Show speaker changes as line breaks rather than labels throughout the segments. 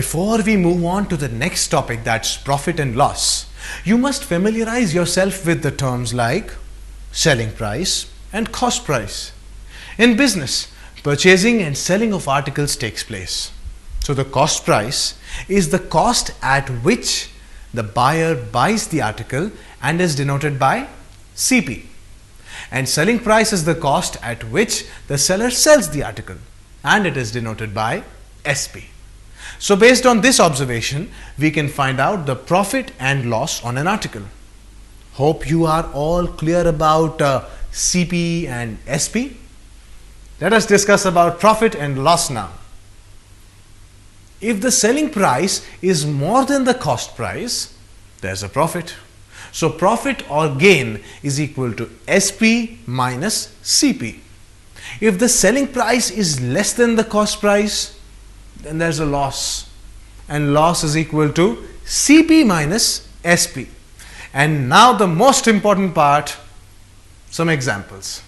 Before we move on to the next topic, that's profit and loss, you must familiarize yourself with the terms like selling price and cost price. In business, purchasing and selling of articles takes place. So the cost price is the cost at which the buyer buys the article and is denoted by CP. And selling price is the cost at which the seller sells the article and it is denoted by SP. So based on this observation, we can find out the profit and loss on an article. Hope you are all clear about CP and SP. Let us discuss about profit and loss now. If the selling price is more than the cost price, there's a profit. So profit or gain is equal to SP minus CP. If the selling price is less than the cost price, then there's a loss. And loss is equal to CP minus SP. And now the most important part, some examples.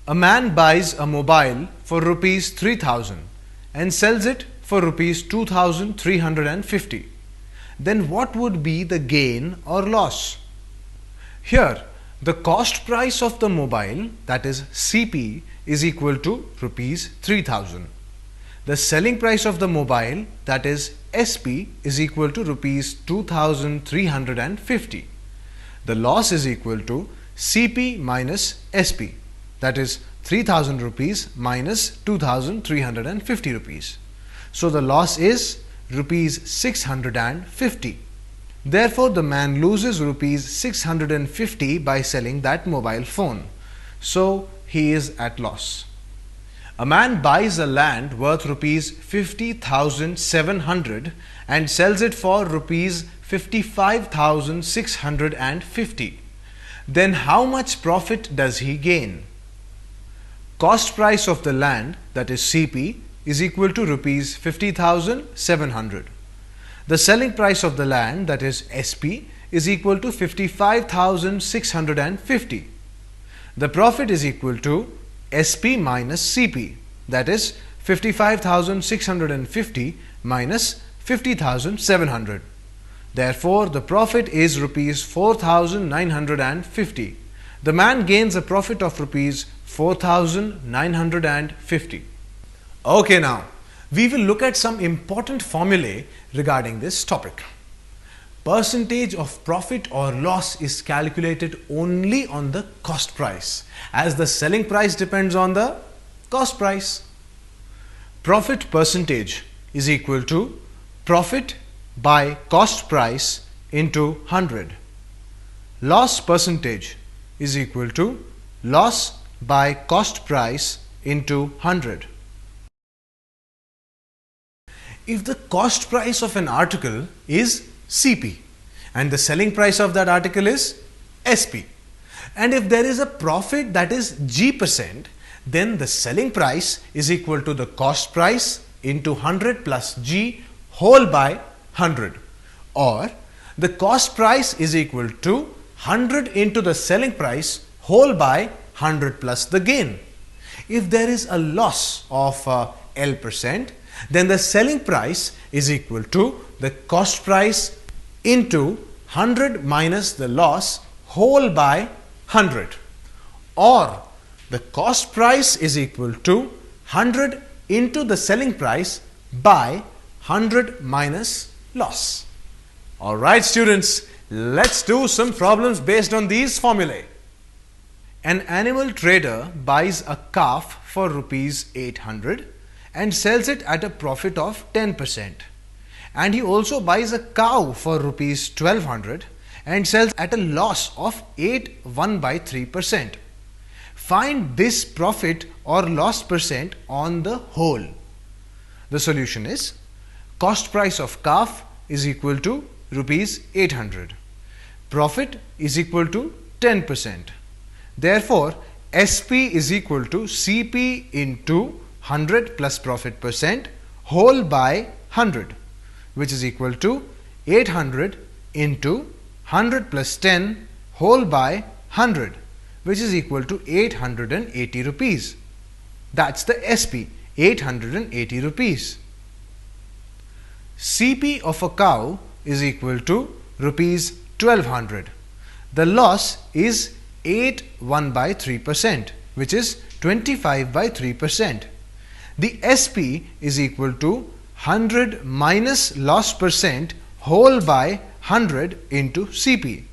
A man buys a mobile for rupees 3,000 and sells it for rupees 2,350. Then what would be the gain or loss? Here, the cost price of the mobile, that is CP, is equal to rupees 3,000. The selling price of the mobile, that is SP, is equal to rupees 2,350. The loss is equal to CP minus SP, that is 3,000 rupees minus 2,350 rupees. So the loss is rupees 650. Therefore, the man loses rupees 650 by selling that mobile phone. So he is at loss. A man buys a land worth rupees 50,700 and sells it for rupees 55,650. Then how much profit does he gain? Cost price of the land, that is CP, is equal to rupees 50,700. The selling price of the land, that is SP, is equal to 55,650. The profit is equal to SP minus CP, that is 55,650 minus 50,700. Therefore, the profit is rupees 4,950. The man gains a profit of rupees 4,950. Okay, now we will look at some important formulae regarding this topic. Percentage of profit or loss is calculated only on the cost price, as the selling price depends on the cost price. Profit percentage is equal to profit by cost price into 100. Loss percentage is equal to loss by cost price into 100. If the cost price of an article is CP and the selling price of that article is SP, and if there is a profit that is G%, then the selling price is equal to the cost price into 100 plus G whole by 100, or the cost price is equal to 100 into the selling price whole by 100 plus the gain. If there is a loss of L%, then the selling price is equal to the cost price into 100 minus the loss whole by 100, or the cost price is equal to 100 into the selling price by 100 minus loss. Alright students, let's do some problems based on these formulae. An animal trader buys a calf for rupees 800 and sells it at a profit of 10%. And he also buys a cow for rupees 1200 and sells at a loss of 1/3%. Find this profit or loss percent on the whole. The solution is cost price of calf is equal to rupees 800. Profit is equal to 10%. Therefore, SP is equal to CP into 100 plus profit percent whole by 100, which is equal to 800 into 100 plus 10 whole by 100, which is equal to 880 rupees. That's the SP, 880 rupees. CP of a cow is equal to rupees 1200. The loss is 81/3%, which is 25/3%. The SP is equal to 100 minus loss percent whole by 100 into CP,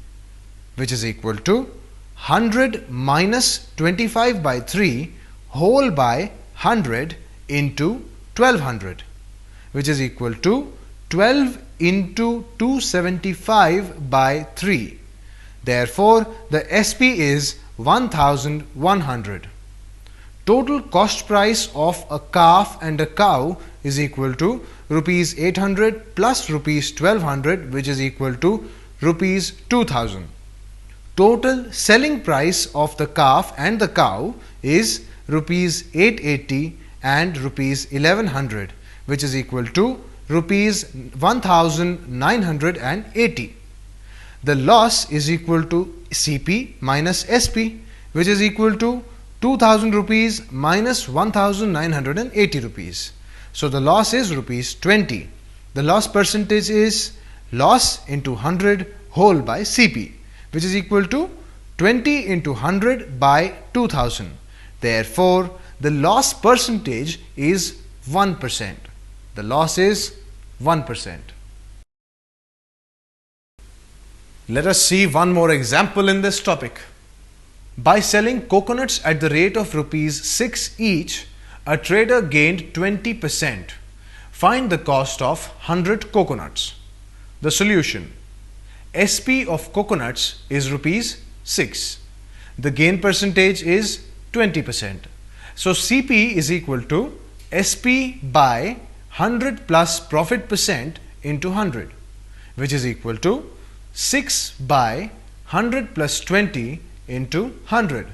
which is equal to 100 minus 25/3 whole by 100 into 1200, which is equal to 12 into 275/3. Therefore, the SP is 1100. Total cost price of a calf and a cow is equal to rupees 800 plus rupees 1200, which is equal to rupees 2000. Total selling price of the calf and the cow is rupees 880 and rupees 1100, which is equal to rupees 1980. The loss is equal to CP minus SP, which is equal to 2000 rupees minus 1980 rupees. So the loss is rupees 20. The loss percentage is loss into 100 whole by CP, which is equal to 20 into 100 by 2000. Therefore, the loss percentage is 1%. The loss is 1%. Let us see one more example in this topic. By selling coconuts at the rate of rupees 6 each, a trader gained 20%. Find the cost of 100 coconuts. The solution: SP of coconuts is rupees 6. The gain percentage is 20%. So CP is equal to SP by 100 plus profit percent into 100, which is equal to 6 by 100 plus 20 into 100,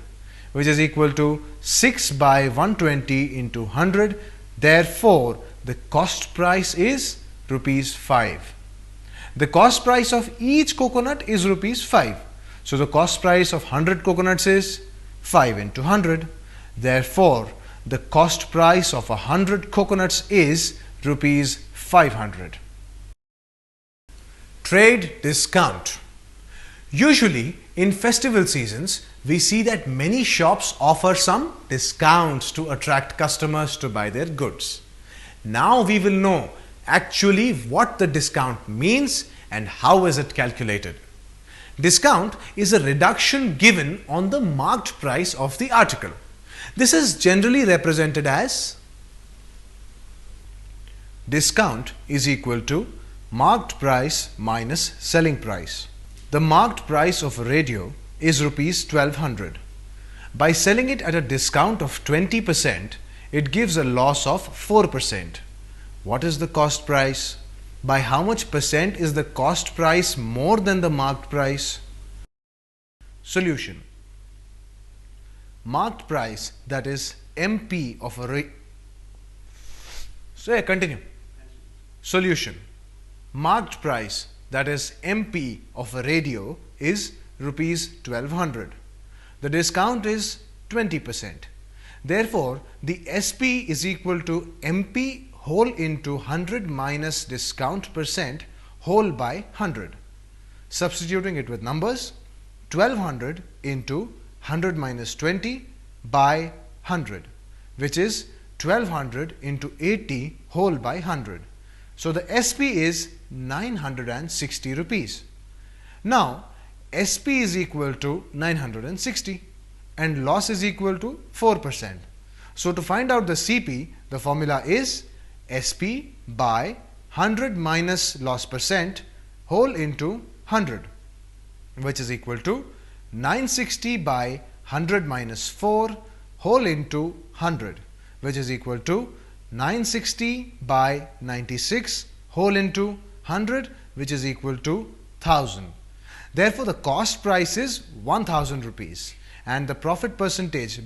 which is equal to 6 by 120 into 100. Therefore, the cost price is rupees 5. The cost price of each coconut is rupees 5. So the cost price of 100 coconuts is 5 into 100. Therefore, the cost price of 100 coconuts is rupees 500. Trade discount. Usually in festival seasons, we see that many shops offer some discounts to attract customers to buy their goods. Now we will know actually what the discount means and how is it calculated. Discount is a reduction given on the marked price of the article. This is generally represented as discount is equal to marked price minus selling price. The marked price of a radio is rupees 1200. By selling it at a discount of 20%, it gives a loss of 4%. What is the cost price? By how much percent is the cost price more than the marked price? Solution: marked price, that is MP of a radio. Continue. Solution: marked price, that is MP of a radio, is rupees 1200. The discount is 20%. Therefore, the SP is equal to MP whole into 100 minus discount percent whole by 100. Substituting it with numbers, 1200 into 100 minus 20 by 100, which is 1200 into 80 whole by 100. So the SP is 960 rupees. Now, SP is equal to 960 and loss is equal to 4%. So to find out the CP, the formula is SP by 100 minus loss percent whole into 100, which is equal to 960 by 100 minus 4 whole into 100, which is equal to 960 by 96 whole into 100, which is equal to 1000. Therefore, the cost price is 1000 rupees and the profit percentage